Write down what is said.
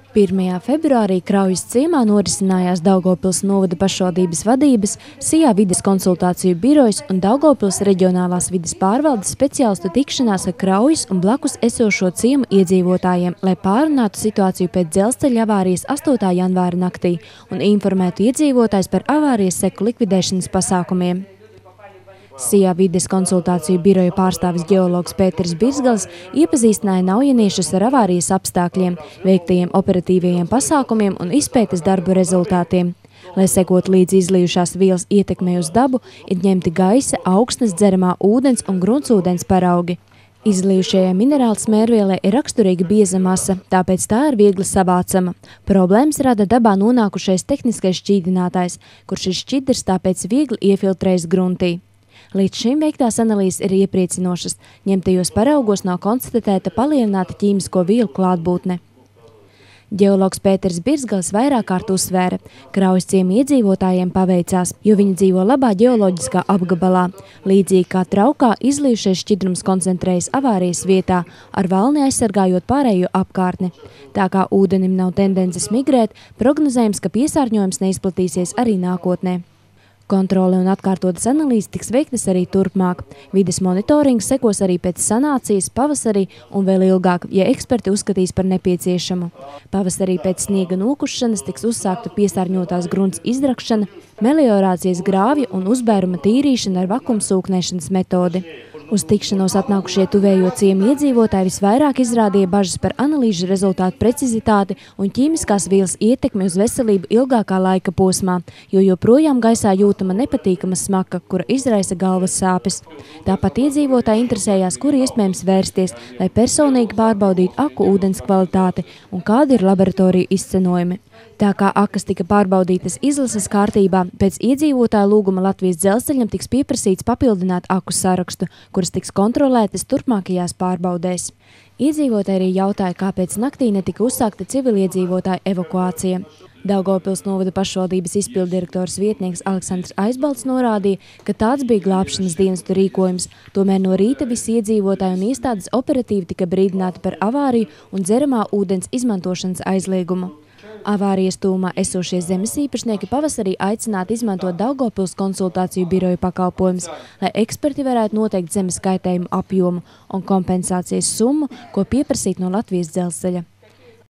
1. februārī Kraujas ciemā norisinājās Daugavpils novada pašvaldības vadības, Sijā vides konsultāciju birojas un Daugavpils reģionālās vides pārvaldes speciālistu tikšanās ar Kraujas un blakus esošo ciemu iedzīvotājiem, lai pārunātu situāciju pēc dzelzceļa avārijas 8. janvāra naktī un informētu iedzīvotājus par avārijas seku likvidēšanas pasākumiem. Sijā vides konsultāciju biroja pārstāvis ģeologs Pēters Birzgals iepazīstināja naujiniešus ar avārijas apstākļiem, veiktajiem operatīvajiem pasākumiem un izpētes darbu rezultātiem. Lai sekot līdz izlijušās vielas ietekmei uz dabu, ir ņemti gaisa, augsnes, dzeramā ūdens un gruntsūdens paraugi. Izlijušajai minerāla smērvielai ir raksturīga bieza masa, tāpēc tā ir viegli savācama. Problēmas rada dabā nonākušais tehniskais šķīdinātājs, kurš ir šķidrs, tāpēc viegli iefiltrējas gruntī. Līdz šim veiktās analīzes ir iepriecinošas, ņemtajos paraugos nav konstatēta palielināta ķīmisko vielu klātbūtne. Ģeologs Pēters Birzgals vairāk kārt uzsvēra, Kraujas ciema iedzīvotājiem paveicās, jo viņi dzīvo labā ģeoloģiskā apgabalā. Līdzīgi kā traukā, izlijušais šķidrums koncentrējas avārijas vietā, ar valni aizsargājot pārējo apkārtni. Tā kā ūdenim nav tendences migrēt, prognozējams, ka piesārņojums neizplatīsies arī nākotnē. Kontrole un atkārtotas analīzes tiks veiktas arī turpmāk. Vides monitorings sekos arī pēc sanācijas pavasarī un vēl ilgāk, ja eksperti uzskatīs par nepieciešamu. Pavasarī pēc sniega nokušanas tiks uzsākta piesārņotās grunts izdrakšana, meliorācijas grāvja un uzbēruma tīrīšana ar vakumsūknēšanas metodi. Uz tikšanos atnākušie tuvējo ciemu iedzīvotāji visvairāk izrādīja bažas par analīžu rezultātu precizitāti un ķīmiskās vielas ietekmi uz veselību ilgākā laika posmā, jo joprojām gaisā jūtama nepatīkama smaka, kura izraisa galvas sāpes. Tāpat iedzīvotāji interesējās, kur iespējams vērsties, lai personīgi pārbaudītu aku ūdens kvalitāti un kādi ir laboratoriju izcenojumi. Tā kā akas tika pārbaudītas izlases kārtībā, pēc iedzīvotāja lūguma Latvijas dzelzceļam tiks pieprasīts papildināt aku sarakstu, kuras tiks kontrolētas turpmākajās pārbaudēs. Iedzīvotāji arī jautāja, kāpēc naktī netika uzsākta civiliedzīvotāja evakuācija. Daugavpils novada pašvaldības izpilddirektors vietnieks Aleksandrs Aizbalts norādīja, ka tāds bija glābšanas dienestu rīkojums. Tomēr no rīta visi iedzīvotāji un iestādes operatīvi tika brīdināti par avāriju un dzeramā ūdens izmantošanas aizliegumu. Avārijas tūmā esošie zemes īpašnieki pavasarī aicināti izmantot Daugavpils konsultāciju biroju pakalpojumus, lai eksperti varētu noteikt zemes kaitējumu apjomu un kompensācijas summu, ko pieprasīt no Latvijas dzelzceļa.